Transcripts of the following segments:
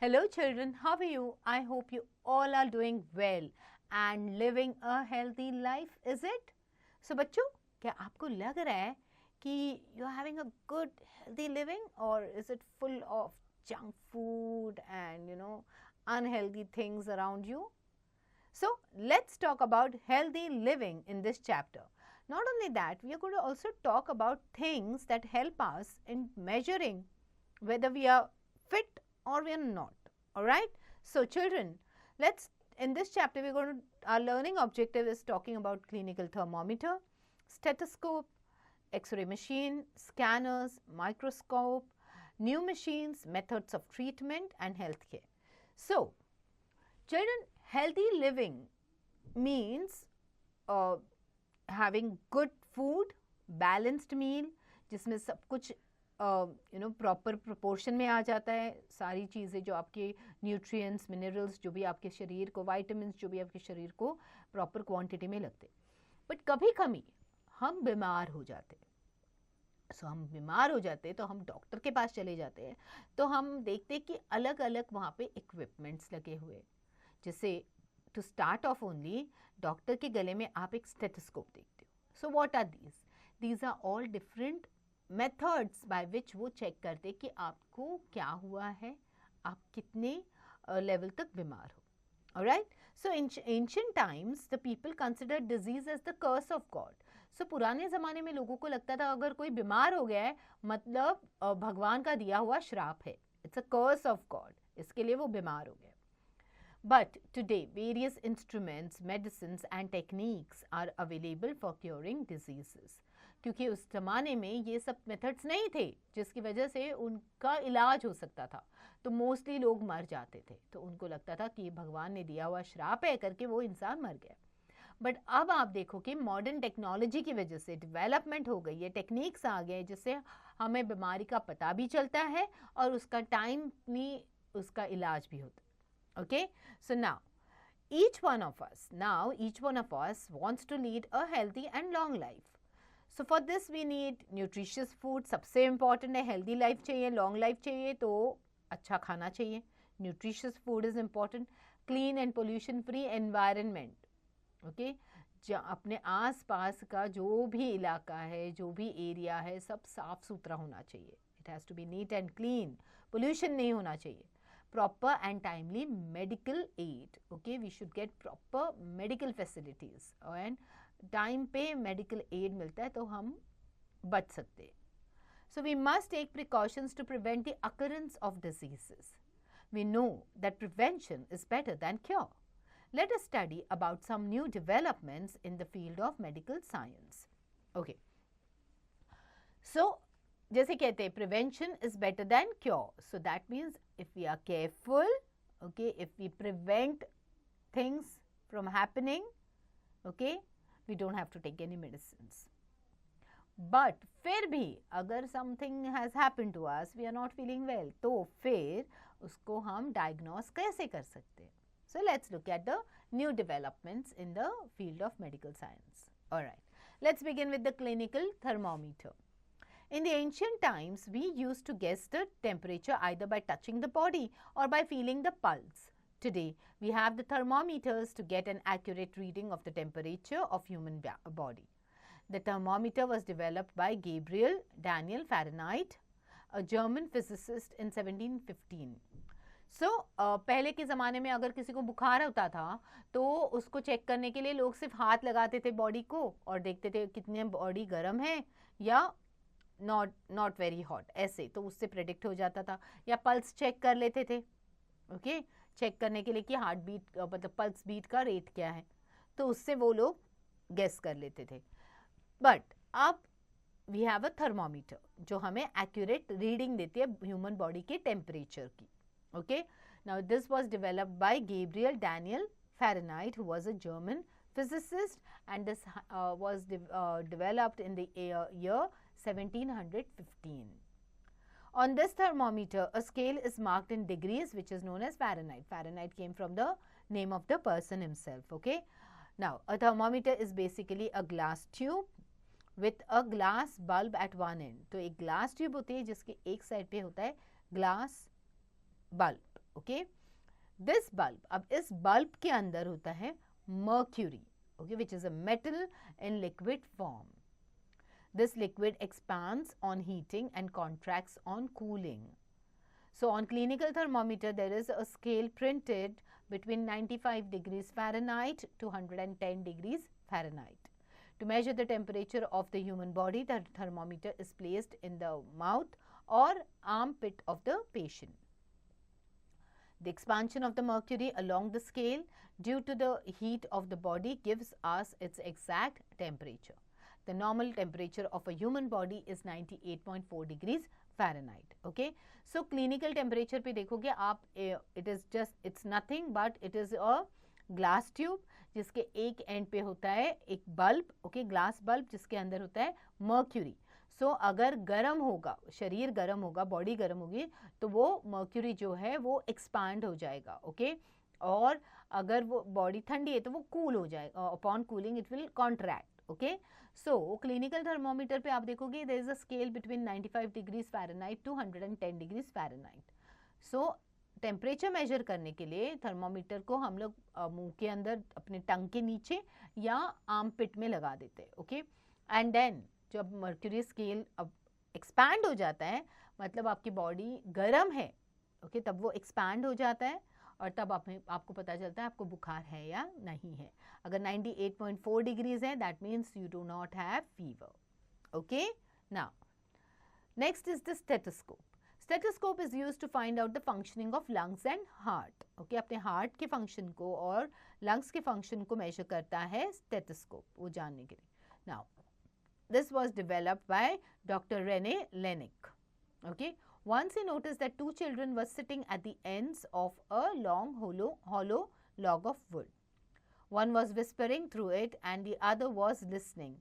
Hello children, how are you? I hope you all are doing well and living a healthy life, is it? So बच्चों, क्या आपको लग रहा है कि you are having a good healthy living, or is it full of junk food and unhealthy things around you? So let's talk about healthy living in this chapter. Not only that, we are going to also talk about things that help us in measuring whether we are fit or we are not. Alright. So children, in this chapter our learning objective is talking about clinical thermometer, stethoscope, X-ray machine, scanners, microscope, new machines, methods of treatment and healthcare. So children, healthy living means having good food, balanced meal, जिसमें सब कुछ proper proportion में आ जाता है, सारी चीज़ें जो आपके न्यूट्रिएंट्स, मिनरल्स जो भी आपके शरीर को, वाइटामिन जो भी आपके शरीर को प्रॉपर क्वांटिटी में लगते. बट कभी कभी हम बीमार हो जाते. हम बीमार हो जाते तो हम डॉक्टर के पास चले जाते हैं, तो हम देखते कि अलग अलग वहाँ पे इक्विपमेंट्स लगे हुए, जिससे to start off only doctor के गले में आप एक स्टेथोस्कोप देखते हो. So what are these are all different methods by which वो चेक करते कि आपको क्या हुआ है, आप कितने लेवल तक बीमार हो. Alright. So in ancient times the people consider disease as the curse of God. So पुराने ज़माने में लोगों को लगता था अगर कोई बीमार हो गया है मतलब भगवान का दिया हुआ श्राप है, it's a curse of God, इसके लिए वो बीमार हो गया. But today, various instruments, medicines and techniques are available for curing diseases. क्योंकि उस ज़माने में ये सब मेथड्स नहीं थे जिसकी वजह से उनका इलाज हो सकता था, तो मोस्टली लोग मर जाते थे. तो उनको लगता था कि ये भगवान ने दिया हुआ श्राप है करके वो इंसान मर गया. बट अब आप देखो कि मॉडर्न टेक्नोलॉजी की वजह से डेवलपमेंट हो गई है, टेक्निक्स आ गए जिससे हमें बीमारी का पता भी चलता है और उसका टाइम में उसका इलाज भी होता है. Okay, so now each one of us wants to lead a healthy and long life. So for this we need nutritious food. सबसे important है, healthy life चाहिए, long life चाहिए तो अच्छा खाना चाहिए. Nutritious food is important. Clean and pollution free environment. Okay, अपने आस पास का जो भी इलाका है, जो भी एरिया है, सब साफ सुथरा होना चाहिए. It has to be neat and clean. Pollution नहीं होना चाहिए. Proper and timely medical aid. Okay, we should get proper medical facilities and time पे medical aid मिलता है तो हम बच सकते हैं. So we must take precautions to prevent the occurrence of diseases. We know that prevention is better than cure. Let us study about some new developments in the field of medical science. Okay. So जैसे कहते हैं prevention is better than cure. So that means if we are careful, okay, if we prevent things from happening, okay, we don't have to take any medicines. But फिर भी अगर something has happened to us, we are not feeling well, तो फिर उसको हम diagnose कैसे कर सकते हैं? So let's look at the new developments in the field of medical science. Alright, let's begin with the clinical thermometer. In the ancient times, we used to guess the temperature either by touching the body or by feeling the pulse. Today, we have the thermometers to get an accurate reading of the temperature of human body. The thermometer was developed by Gabriel Daniel Fahrenheit, a German physicist in 1715. So, पहले के ज़माने में अगर किसी को बुखार होता था तो उसको चेक करने के लिए लोग सिर्फ हाथ लगाते थे बॉडी को और देखते थे कितने बॉडी गर्म है या नॉट वेरी हॉट, ऐसे तो उससे प्रेडिक्ट हो जाता था. या पल्स चेक कर लेते थे, ओके, चेक करने के लिए कि हार्ट बीट मतलब पल्स बीट का रेट क्या है, तो उससे वो लोग गेस कर लेते थे. बट अब वी हैव अ थर्मोमीटर जो हमें एक्यूरेट रीडिंग देती है ह्यूमन बॉडी के टेम्परेचर की. Okay, now this was developed by Gabriel Daniel Fahrenheit, who was a German physicist, and this was developed in the year 1715. On this thermometer, a scale is marked in degrees, which is known as Fahrenheit. Fahrenheit came from the name of the person himself. Okay. Now, a thermometer is basically a glass tube with a glass bulb at one end. तो एक glass tube होती है जिसके एक side पे होता है glass bulb. Okay. This bulb, अब इस बल्ब के अंदर होता है mercury, okay, which is a metal in liquid form. This liquid expands on heating and contracts on cooling. So on clinical thermometer there is a scale printed between 95 degrees Fahrenheit to 110 degrees Fahrenheit. To measure the temperature of the human body, the thermometer is placed in the mouth or armpit of the patient. The expansion of the mercury along the scale due to the heat of the body gives us its exact temperature. The normal temperature of a human body is 98.4 degrees Fahrenheit. Okay. So clinical temperature पे देखोगे आप, it is just, it's nothing but it is a glass tube जिसके एक and पे होता है एक bulb, okay, glass bulb जिसके अंदर होता है मर्क्यूरी. सो अगर गर्म होगा, शरीर गर्म होगा, बॉडी गर्म होगी, तो वो मर्क्यूरी जो है वो एक्सपांड हो जाएगा, ओके. और अगर वो बॉडी ठंडी है तो वो कूल हो जाएगा, upon cooling it will contract, okay. So clinical thermometer पे आप देखोगे there is a scale between 95 degrees Fahrenheit to 110 degrees Fahrenheit. So temperature measure करने के लिए थर्मोमीटर को हम लोग मुंह के अंदर अपने टंग के नीचे या आर्म पिट में लगा देते हैं, ओके. एंड देन जब मर्क्यूरी स्केल अब एक्सपैंड हो जाता है, मतलब आपकी बॉडी गर्म है, ओके, तब वो एक्सपैंड हो जाता है और तब आपको पता चलता है आपको बुखार है या नहीं है. अगर 98.4 डिग्रीज है that means you do not have fever, okay. Now next is the stethoscope. Stethoscope is used to find out the functioning of lungs and heart, okay. अपने हार्ट के फंक्शन को और लंग्स के फंक्शन को major करता है stethoscope, वो जानने के लिए. Now this was developed by Dr. Rene Lennick, okay. Once he noticed that two children were sitting at the ends of a long hollow log of wood. One was whispering through it and the other was listening.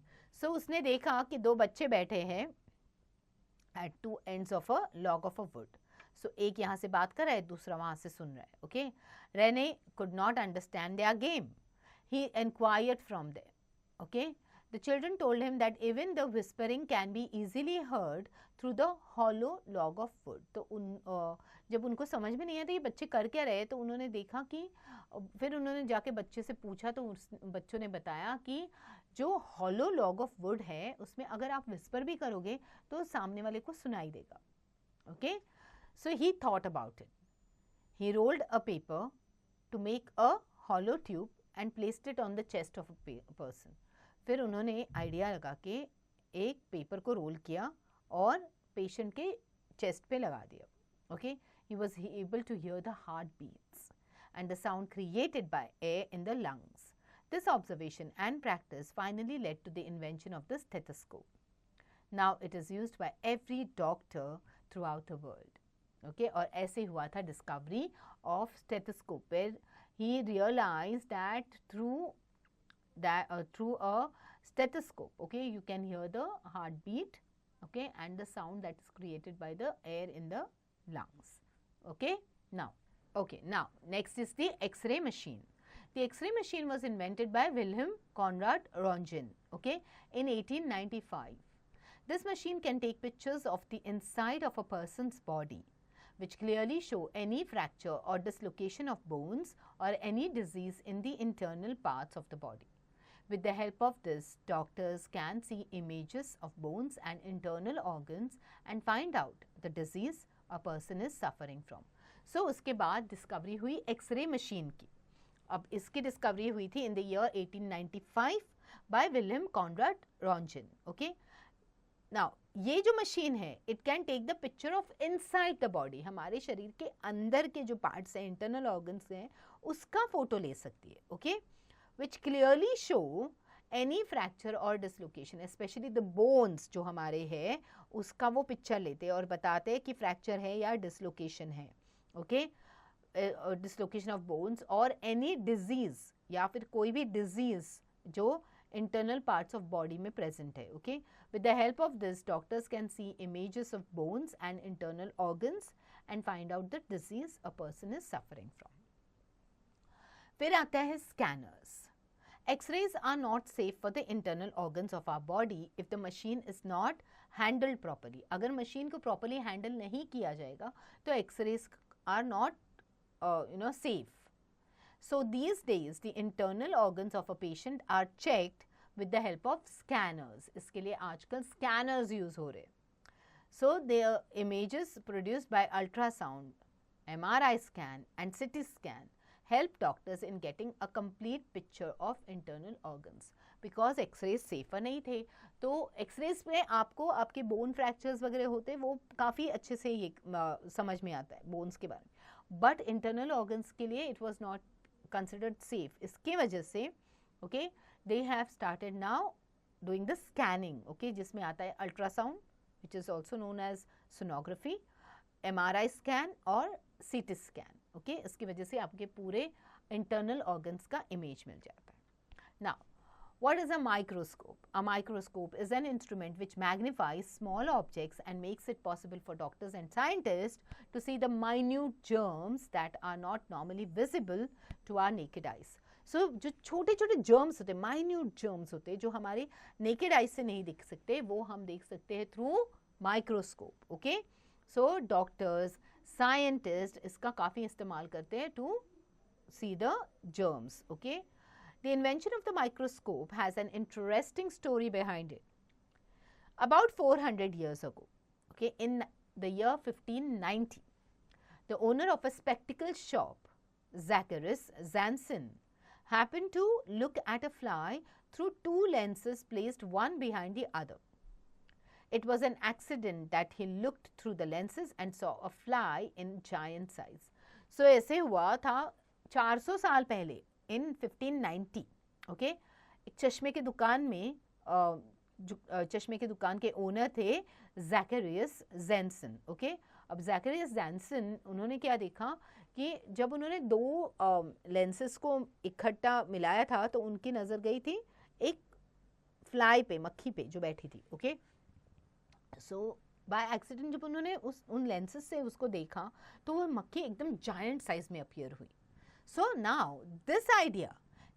So उसने देखा कि दो बच्चे बैठे हैं at two ends of a log of a wood. So एक यहाँ से बात कर रहा है, दूसरा वहाँ से सुन रहा है, okay. Rene could not understand their game. He inquired from them, okay. The children told him that even the whispering can be easily heard through the hollow log of wood. तो जब उनको समझ में नहीं आया था ये बच्चे कर क्या रहे, तो उन्होंने देखा कि फिर उन्होंने जाके बच्चे से पूछा तो बच्चों ने बताया कि जो hollow log of wood है उसमें अगर आप whisper भी करोगे तो सामने वाले को सुनाई देगा, okay. So he thought about it. He rolled a paper to make a hollow tube and placed it on the chest of a person. फिर उन्होंने आइडिया लगा के एक पेपर को रोल किया और पेशेंट के चेस्ट पे लगा दिया, okay. He was able to hear the heart beats and the sound created by air in the lungs. This observation and practice finally led to the invention of the stethoscope. Now it is used by every doctor throughout the world, okay. और ऐसे हुआ था discovery of stethoscope, where he realised that through a stethoscope, okay, you can hear the heartbeat, okay, and the sound that is created by the air in the lungs, okay. Now next is the X-ray machine. The X-ray machine was invented by Wilhelm Conrad Röntgen, okay, in 1895. This machine can take pictures of the inside of a person's body which clearly show any fracture or dislocation of bones or any disease in the internal parts of the body. With the help of this, doctors can see images of bones and internal organs and find out the disease a person is suffering from. So उसके बाद discovery हुई x ray machine की. अब इसकी discovery हुई थी in the year 1895 by Wilhelm Conrad Röntgen, okay. Now ये जो मशीन है it can take the picture of inside the body, हमारे शरीर के अंदर के जो पार्ट्स हैं, इंटरनल ऑर्गन्स हैं, उसका फोटो ले सकती है, okay. which clearly show any fracture or dislocation, especially the bones जो हमारे है उसका वो पिक्चर लेते हैं और बताते हैं कि फ्रैक्चर है या डिसलोकेशन है, ओके. डिसलोकेशन ऑफ बोन्स और एनी डिजीज या फिर कोई भी डिजीज जो इंटरनल पार्ट्स ऑफ बॉडी में प्रेजेंट है, okay. With the help of this doctors can see images of bones and internal organs and find out the disease a person is suffering from. फिर आता है scanners. X-rays are not safe for the internal organs of our body if the machine is not handled properly. अगर machine को properly handle नहीं किया जाएगा तो X-rays are not safe. So these days the internal organs of a patient are checked with the help of scanners. इसके लिए आजकल scanners use हो रहे हैं. So their images produced by ultrasound, MRI scan and CT scan help doctors in getting a complete picture of internal organs. Because X-rays safer नहीं थे, तो X-rays में आपको आपके bone fractures वगैरह होते हैं, वो काफ़ी अच्छे से ये समझ में आता है bones के बारे में. But internal organs के लिए it was not considered safe. इसके वजह से okay, they have started now doing the scanning, okay, जिसमें आता है ultrasound, which is also known as sonography, MRI scan और CT scan. Okay, इसकी वजह से आपके पूरे internal organs का image मिल जाता है. Now, what is a microscope? A microscope is an instrument which magnifies small objects and makes it possible for doctors and scientists to see the minute germs that are not normally visible to our naked eyes. So, जो छोटे छोटे germs होते हैं, minute germs होते हैं, जो हमारे naked eyes से नहीं दिख सकते, वो हम देख सकते हैं through microscope. Okay? So, doctors, scientists इसका काफ़ी इस्तेमाल करते हैं to see the germs. Okay? The invention of the microscope has an interesting story behind it. About 400 years ago, okay, in the year 1590, the owner of a spectacle shop, Zacharias Janssen, happened to look at a fly through two lenses placed one behind the other. It was an accident that he looked through the lenses and saw a fly in giant size. So ऐसे हुआ था 400 साल पहले in 1590. Okay? एक चश्मे के दुकान में चश्मे के दुकान के ओनर थे ज़ैकरियस जैनसन. ओके, अब ज़ैकरियस जैनसन उन्होंने क्या देखा कि जब उन्होंने दो लेंसेस को इकट्ठा मिलाया था तो उनकी नज़र गई थी एक फ्लाई पे, मक्खी पे जो बैठी थी. ओके, सो बाय एक्सीडेंट जब उन्होंने उन लेंसेस से उसको देखा तो वो मक्खी एकदम जायंट साइज में अपीयर हुई. So now this idea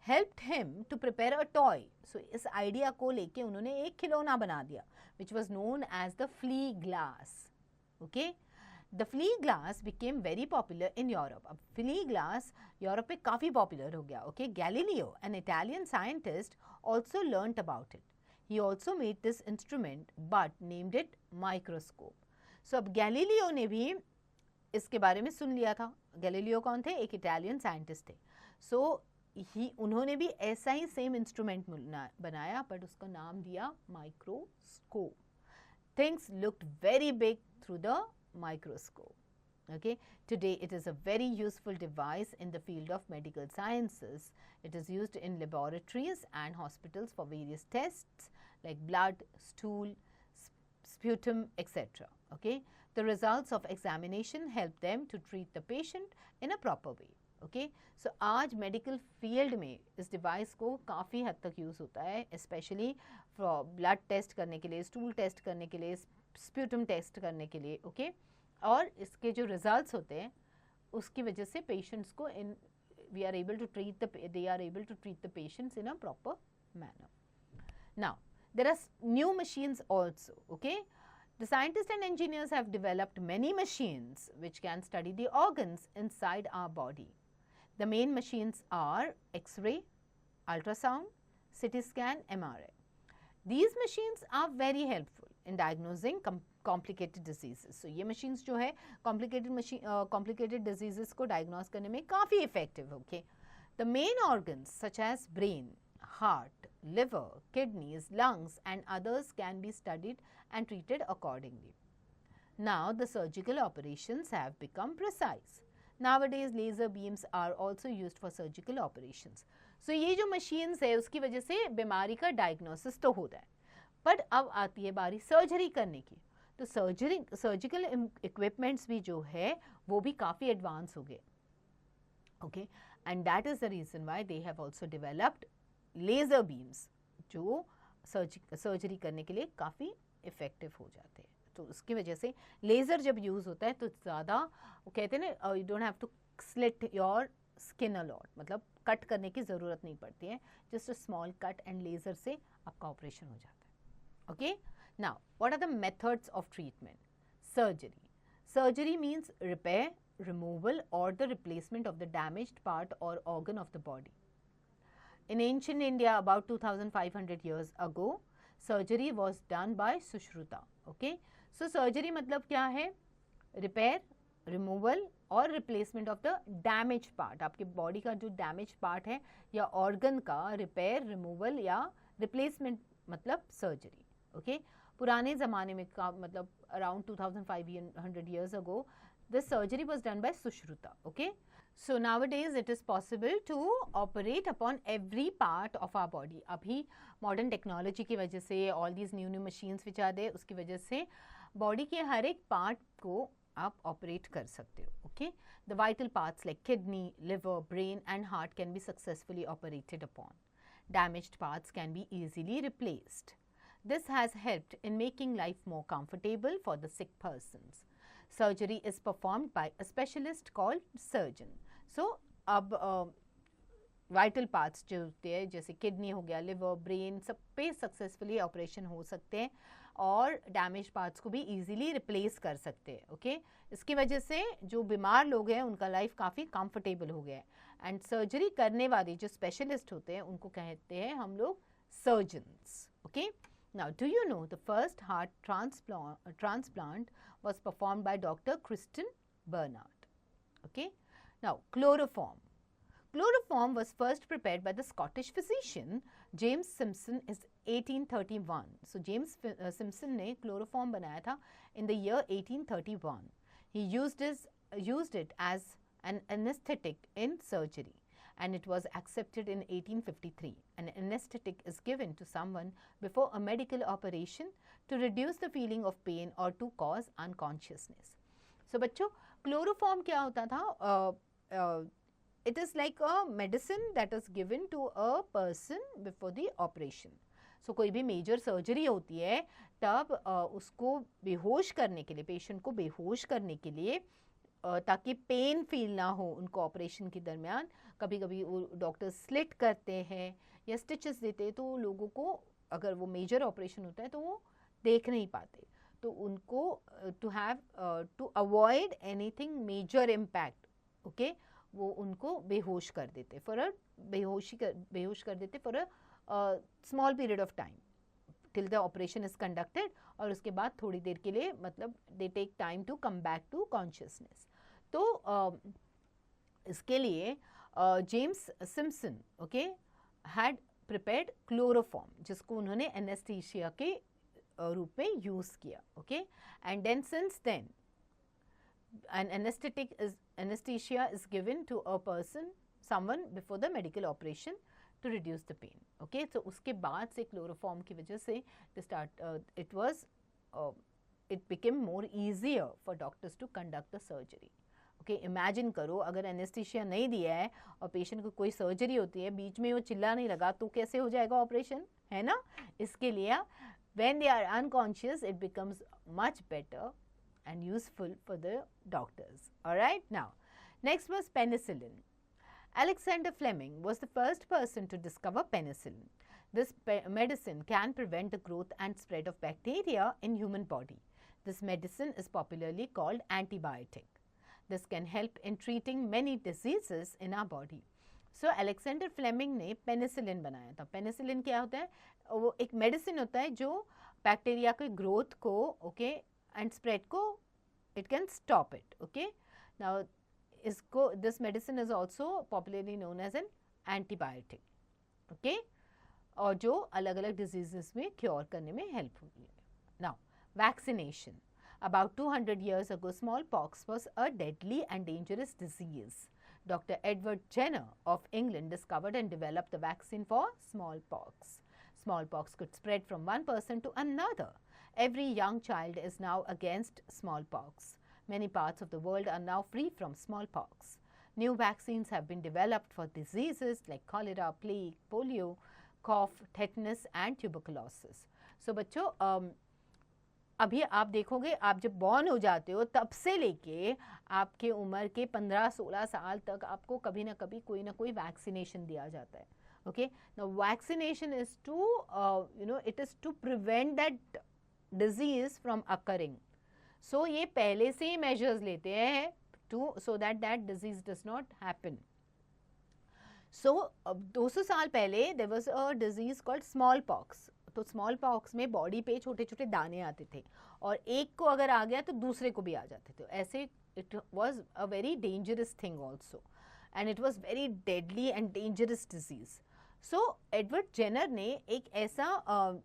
helped him to prepare a toy. So इस आइडिया को लेके उन्होंने एक खिलौना बना दिया which was known as the flea glass. Okay, the flea glass became very popular in Europe. अब flea glass यूरोप पे काफ़ी पॉपुलर हो गया. Okay, Galileo, an Italian scientist, also learnt about it. He also made this instrument but named it microscope. So अब Galileo ने भी इसके बारे में सुन लिया था. गैलीलियो कौन थे? एक इटालियन साइंटिस्ट थे. सो उन्होंने भी ऐसा ही सेम इंस्ट्रूमेंट बनाया बट उसका नाम दिया microscope. Things looked very big through the microscope. Okay, today it is a very useful device in the field of medical sciences. It is used in laboratories and hospitals for various tests like blood, stool, sputum, etc. Okay, the results of examination help them to treat the patient in a proper way. Okay, so आज medical field में इस device को काफ़ी हद तक use होता है, especially for blood test करने के लिए, stool test करने के लिए, sputum test करने के लिए. Okay, और इसके जो results होते हैं उसकी वजह से patients को they are able to treat the patients in a proper manner. Now there are new machines also. Okay, the scientists and engineers have developed many machines which can study the organs inside our body. The main machines are X-ray, ultrasound, CT scan, MRI. These machines are very helpful in diagnosing complicated diseases. So ये machines जो है complicated diseases को diagnose करने में काफ़ी effective. Okay, the main organs such as brain, heart, liver, kidneys, lungs and others can be studied and treated accordingly. Now the surgical operations have become precise. Nowadays laser beams are also used for surgical operations. So ये जो machines है उसकी वजह से बीमारी का diagnosis तो होता है. But अब आती है बारी सर्जरी करने की. तो सर्जिकल इक्विपमेंट्स भी जो है वो भी काफ़ी एडवांस हो गए. Okay, and that is the reason why they have also developed laser beams जो सर्जरी करने के लिए काफ़ी इफ़ेक्टिव हो जाते हैं. तो उसकी वजह से लेज़र जब यूज़ होता है तो ज़्यादा वो कहते हैं ना, you don't have to slit your skin a lot, मतलब कट करने की ज़रूरत नहीं पड़ती है. Just a small cut and laser से आपका ऑपरेशन हो जाता है. Okay, now what are the methods of treatment? Surgery means repair, removal or the replacement of the damaged part or organ of the body. In ancient India, about 2500 years ago, surgery was done by Sushruta. Okay, so surgery मतलब क्या है? Repair, removal और replacement of the damaged part. आपके body का जो damaged part है या organ का repair, removal या replacement मतलब surgery. Okay, पुराने ज़माने में का मतलब around 2500 years ago, this surgery was done by Sushruta. Okay, so nowadays it is possible to operate upon every part of our body. अभी modern technology की वजह से all these new machines which are there, उसकी वजह से body के हर एक part को आप operate कर सकते हो. Okay, the vital parts like kidney, liver, brain and heart can be successfully operated upon. Damaged parts can be easily replaced. This has helped in making life more comfortable for the sick persons. Surgery is performed by a specialist called surgeon. So, अब vital parts जो होते हैं जैसे kidney हो गया, liver, brain, सब पे successfully operation हो सकते हैं और damaged parts को भी easily replace कर सकते हैं. Okay? इसकी वजह से जो बीमार लोग हैं उनका life काफ़ी comfortable हो गया है. And surgery करने वाले जो specialist होते हैं उनको कहते हैं हम लोग surgeons. Okay? Now, do you know the first heart transplant was performed by Dr. Kristen Bernard. Okay. Now, chloroform. Chloroform was first prepared by the Scottish physician James Simpson in 1831. So, James Simpson ने chloroform बनाया था in the year 1831. He used it as an anesthetic in surgery, and it was accepted in 1853. An anesthetic is given to someone before a medical operation to reduce the feeling of pain or to cause unconsciousness. So बच्चों chloroform क्या होता था? It is like a medicine that is given to a person before the operation. So कोई भी major surgery होती है तब उसको बेहोश करने के लिए, patient को बेहोश करने के लिए ताकि पेन फील ना हो उनको ऑपरेशन के दरमियान, कभी कभी वो डॉक्टर स्लिट करते हैं या स्टिचेस देते हैं तो लोगों को अगर वो मेजर ऑपरेशन होता है तो वो देख नहीं पाते, तो उनको to avoid anything major impact, okay, वो उनको बेहोश कर देते बेहोश कर देते for a small period of time till the operation is conducted, और उसके बाद थोड़ी देर के लिए मतलब they take time to come back to consciousness. तो इसके लिए James Simpson okay had prepared chloroform, जिसको उन्होंने एनेस्थीसिया के रूप में यूज़ किया. Okay, and then since then an anesthesia is given to a person, someone before the medical operation to reduce the pain. Okay, so उसके बाद से chloroform की वजह से it became more easier for doctors to conduct the surgery. Okay, imagine करो अगर anaesthesia नहीं दिया है और पेशेंट को कोई सर्जरी होती है, बीच में वो चिल्ला नहीं लगा तो कैसे हो जाएगा ऑपरेशन, है ना. इसके लिए when they are unconscious it becomes much better and useful for the doctors. Alright, now next was penicillin. Alexander Fleming was the first person to discover penicillin. This medicine can prevent the growth and spread of bacteria in human body. This medicine is popularly called antibiotic. This can help in treating many diseases in our body. So Alexander Fleming ने penicillin बनाया था. Penicillin क्या होता है? वो एक medicine होता है जो बैक्टीरिया के growth को okay and spread को it can stop it. Okay, now this medicine is also popularly known as an antibiotic. Okay, और जो अलग अलग diseases में cure करने में help होती है. Now vaccination. About 200 years ago, smallpox was a deadly and dangerous disease. Dr. Edward Jenner of England discovered and developed the vaccine for smallpox. Smallpox could spread from one person to another. Every young child is now against smallpox. Many parts of the world are now free from smallpox. New vaccines have been developed for diseases like cholera, plague, polio, cough, tetanus and tuberculosis. So बच्चों अभी आप देखोगे, आप जब born हो जाते हो तब से लेके आपके उम्र के 15-16 साल तक आपको कभी ना कभी कोई ना कोई वैक्सीनेशन दिया जाता है. Okay, now vaccination is to it is to prevent that disease from occurring. So ये पहले से ही मेजर्स लेते हैं so that that disease does not happen. So 200 साल पहले there was a disease called small pox. तो स्मॉल पॉक्स में body पे छोटे छोटे दाने आते थे और एक को अगर आ गया तो दूसरे को भी आ जाते थे. ऐसे it was a very dangerous thing also and it was very deadly and dangerous disease. So Edward Jenner ने एक ऐसा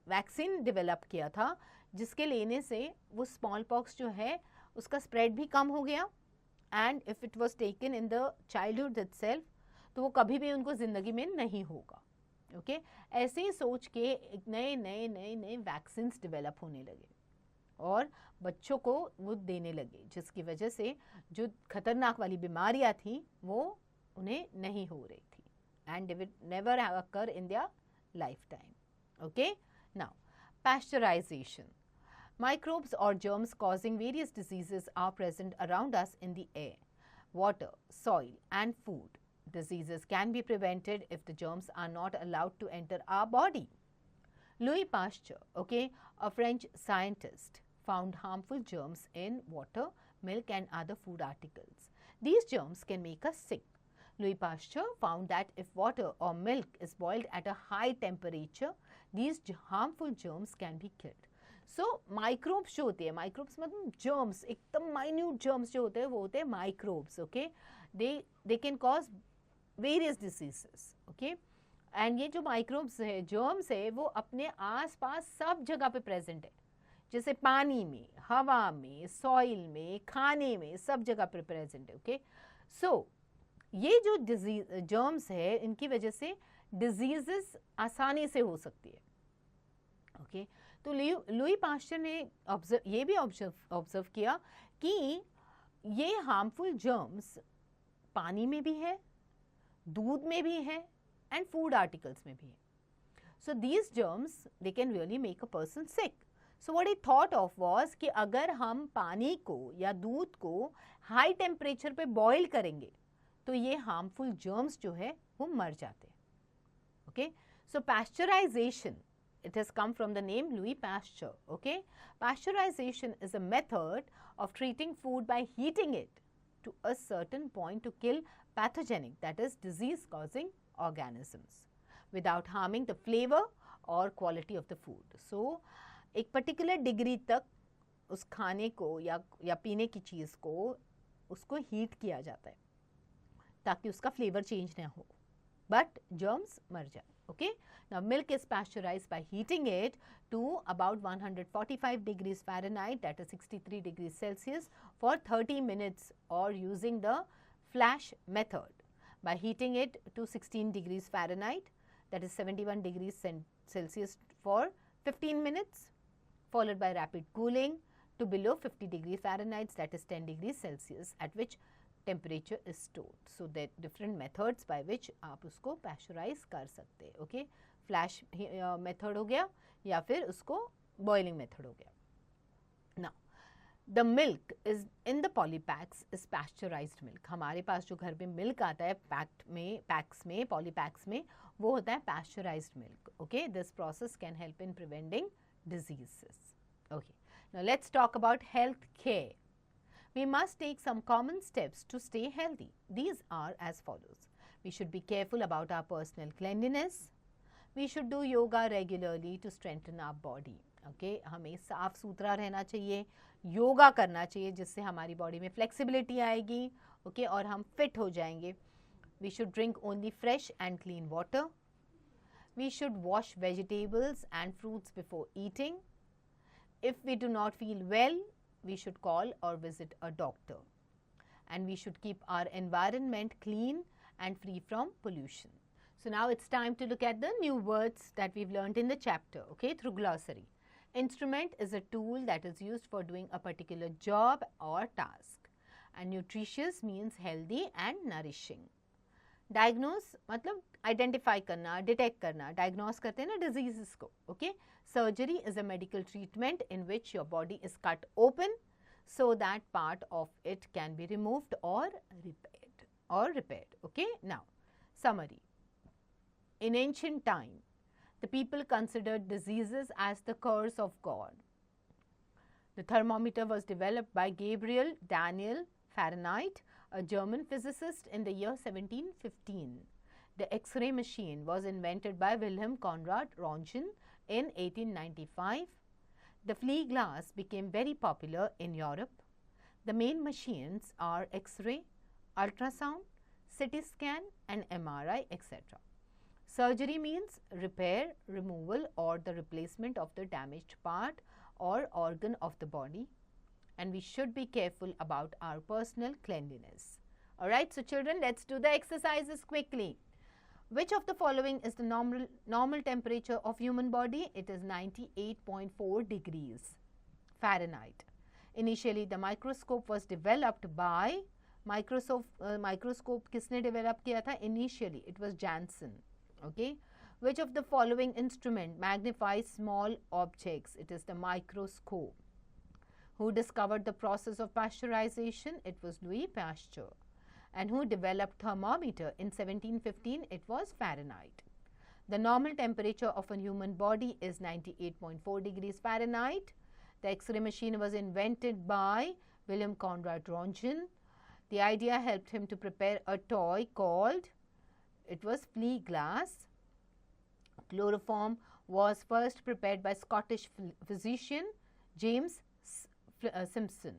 वैक्सीन डेवलप किया था जिसके लेने से वो स्मॉल पॉक्स जो है उसका स्प्रेड भी कम हो गया and if it was taken in the childhood itself तो वो कभी भी उनको ज़िंदगी में नहीं होगा. ओके ऐसे ही सोच के एक नए नए नए नए वैक्सीन्स डेवलप होने लगे और बच्चों को वो देने लगे जिसकी वजह से जो खतरनाक वाली बीमारियां थी वो उन्हें नहीं हो रही थी and they will never occur in their life time. Okay now pasteurization. Microbes or germs causing various diseases are present around us in the air, water, soil and food. Diseases can be prevented if the germs are not allowed to enter our body. Louis Pasteur, okay, a French scientist, found harmful germs in water, milk and other food articles. These germs can make us sick. Louis Pasteur found that if water or milk is boiled at a high temperature, these harmful germs can be killed. So, microbes जो होते हैं, microbes मतलब germs, एकदम minute germs जो होते हैं वो होते हैं microbes, okay? They can cause various diseases. Okay and ये जो माइक्रोब्स है जर्म्स है वो अपने आसपास सब जगह पे प्रेजेंट है जैसे पानी में, हवा में, सॉइल में, खाने में, सब जगह पे प्रेजेंट है. ओके सो ये जो डिजीज जर्म्स है इनकी वजह से डिजीजेस आसानी से हो सकती है. ओके तो लुई पास्चर ने ये भी ऑब्जर्व किया कि ये हार्मफुल जर्म्स पानी में भी है, दूध में भी है एंड फूड आर्टिकल्स में भी है. So these germs they can really make a person sick. So what he thought of was कि अगर हम पानी को या दूध को हाई टेम्परेचर पे बॉईल करेंगे तो ये हार्मफुल जर्म्स जो है वो मर जाते हैं. Okay so pasteurisation, it has come from the name Louis Pasteur. Okay, pasteurization is a method of treating food by heating it to a certain point to kill pathogenic, that is disease causing organisms without harming the flavor or quality of the food. So एक particular degree तक उस खाने को या पीने की चीज़ को उसको हीट किया जाता है ताकि उसका फ्लेवर चेंज ना हो but germs मर जाए. Okay, now milk is pasteurized by heating it to about 145 degrees Fahrenheit, that is 63 degrees Celsius, for 30 minutes or using the flash method by heating it to 16 degrees Fahrenheit, that is 71 degrees Celsius for 15 minutes, followed by rapid cooling to below 50 degrees Fahrenheit, that is 10 degrees Celsius, at which temperature is stored. So there are different methods by which आप उसको pasteurize कर सकते हैं. Okay, flash method हो गया या फिर उसको boiling method हो गया. Now the milk is in the polypacks is pasteurized milk. हमारे पास जो घर में milk आता है packs में polypacks में वो होता है pasteurized milk. Okay, this process can help in preventing diseases. Okay, now let's talk about health care. We must take some common steps to stay healthy. These are as follows. We should be careful about our personal cleanliness. We should do yoga regularly to strengthen our body. Okay, हमें साफ सुथरा रहना चाहिए, योगा करना चाहिए जिससे हमारी body में फ्लेक्सिबिलिटी आएगी. Okay, और हम फिट हो जाएंगे. We should drink only fresh and clean water. We should wash vegetables and fruits before eating. If we do not feel well, we should call or visit a doctor. And we should keep our environment clean and free from pollution. So now it's time to look at the new words that we've learned in the chapter, okay, through glossary. Instrument is a tool that is used for doing a particular job or task. And nutritious means healthy and nourishing. Diagnose मतलब identify करना, detect करना, diagnose करते हैं ना diseases को, okay. Surgery is a medical treatment in which your body is cut open so that part of it can be removed or repaired. Okay, now summary. In ancient time, the people considered diseases as the curse of God. The thermometer was developed by Gabriel Daniel Fahrenheit, a German physicist in the year 1715. The X-ray machine was invented by Wilhelm Conrad Röntgen in 1895. The flea glass became very popular in Europe. The main machines are X-ray, ultrasound, CT scan and MRI, etc. Surgery means repair, removal or the replacement of the damaged part or organ of the body, and we should be careful about our personal cleanliness. Alright, so children, let's do the exercises quickly. Which of the following is the normal temperature of human body? It is 98.4 degrees Fahrenheit. Initially, the microscope was developed by microscope किसने develop किया था? Initially, it was Janssen. Okay. Which of the following instrument magnifies small objects? It is the microscope. Who discovered the process of pasteurization? It was Louis Pasteur. And who developed thermometer in 1715? It was Fahrenheit. The normal temperature of a human body is 98.4 degrees Fahrenheit. The X-ray machine was invented by Wilhelm Conrad Röntgen. The idea helped him to prepare a toy called, it was flea glass. Chloroform was first prepared by Scottish physician James Simpson.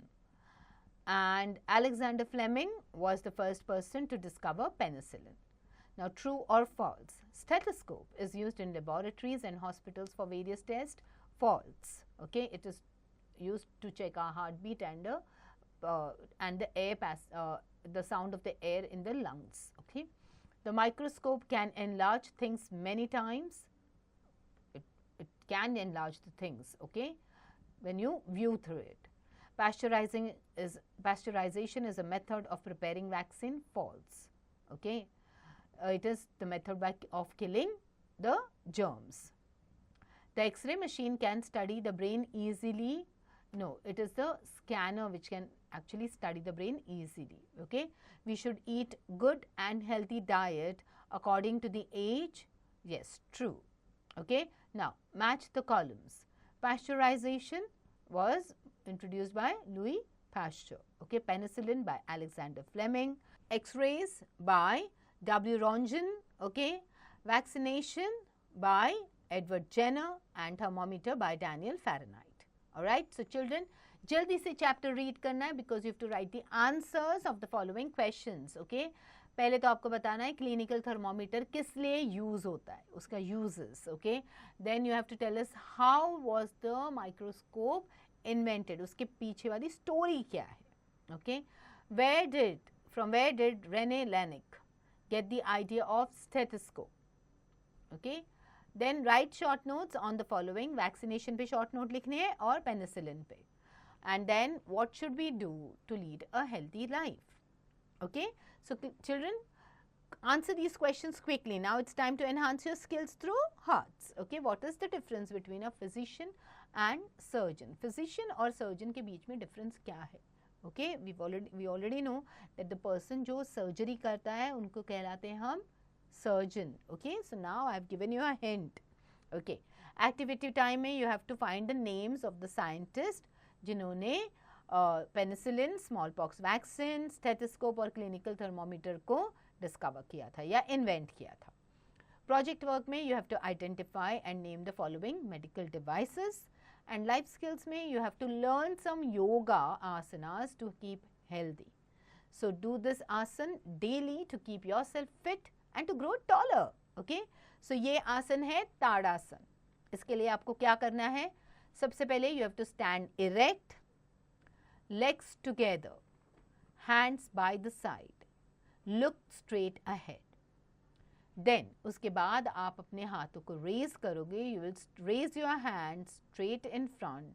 And Alexander Fleming was the first person to discover penicillin. Now, true or false? Stethoscope is used in laboratories and hospitals for various tests. False. Okay, it is used to check our heartbeat and the air the sound of the air in the lungs. Okay, the microscope can enlarge things many times. It can enlarge the things. Okay, when you view through it. Pasteurization is a method of preparing vaccine. False. Okay, it is the method of killing the germs. The X-ray machine can study the brain easily. No, it is the scanner which can actually study the brain easily. Okay, we should eat good and healthy diet according to the age. Yes, true. Okay, now match the columns. Pasteurization was introduced by Louis Pasteur. Okay, penicillin by Alexander Fleming. X-rays by W. Röntgen. Okay, vaccination by Edward Jenner and thermometer by Daniel Fahrenheit. Alright, so children, jaldi se chapter read karna hai because you have to write the answers of the following questions. Okay, पहले तो आपको बताना है clinical thermometer किस लिए use होता है, उसका uses. Okay, then you have to tell us how was the microscope invented, उसके पीछे वाली story क्या है. Okay, from where did René Laennec get the idea of stethoscope? Okay, then write short notes on the following. Vaccination पे short note लिखने हैं और penicillin पे. And then what should we do to lead a healthy life? Okay, so children, answer these questions quickly. Now it's time to enhance your skills through hearts. Okay, what is the difference between a physician and surgeon? Physician और surgeon के बीच में difference क्या है? Okay, we already know that the person जो surgery करता है उनको कहलाते हैं हम surgeon. Okay, so now I have given you a hint. Okay, activity time में you have to find the names of the scientists जिन्होंने penicillin, smallpox vaccine, stethoscope और क्लिनिकल थर्मोमीटर को डिस्कवर किया था या इन्वेंट किया था. Project work में you have to identify and name the following medical devices. And life skills में you have to learn some yoga asanas to keep healthy. So do this asana daily to keep yourself fit and to grow taller. Okay, so ये आसन है ताड़ासन. इसके लिए आपको क्या करना है? सबसे पहले you have to stand erect, legs together, hands by the side, look straight ahead. Then उसके बाद आप अपने हाथों को raise करोगे. You will raise your hands straight in front,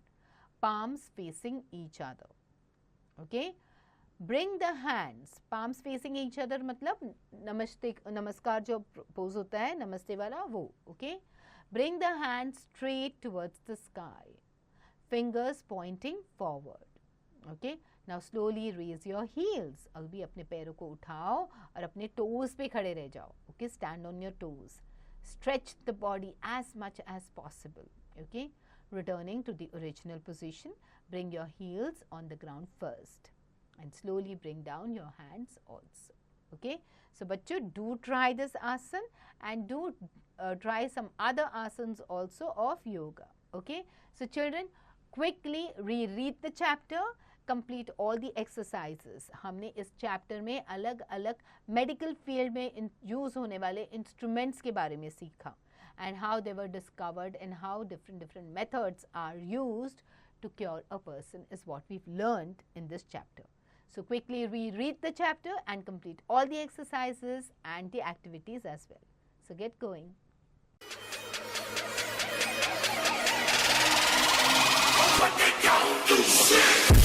palms facing each other. Okay, bring the hands, palms facing each other मतलब नमस्ते, नमस्कार जो pose होता है नमस्ते वाला वो. Okay, bring the hands straight towards the sky, fingers pointing forward. Okay, now slowly raise your heels. अभी अपने पैरों को उठाओ और अपने toes पे खड़े रह जाओ. Okay, stand on your toes. Stretch the body as much as possible. Okay, returning to the original position. Bring your heels on the ground first. and slowly bring down your hands also. Okay, so bachcho, do try this asana and do try some other asanas also of yoga. Okay, so children, quickly reread the chapter, complete all the exercises. हमने इस chapter में अलग अलग medical field में use होने वाले instruments के बारे में सीखा, and how they were discovered and how different methods are used to cure a person is what we've learned in this chapter. So quickly reread the chapter and complete all the exercises and the activities as well. So get going. What they gon' do?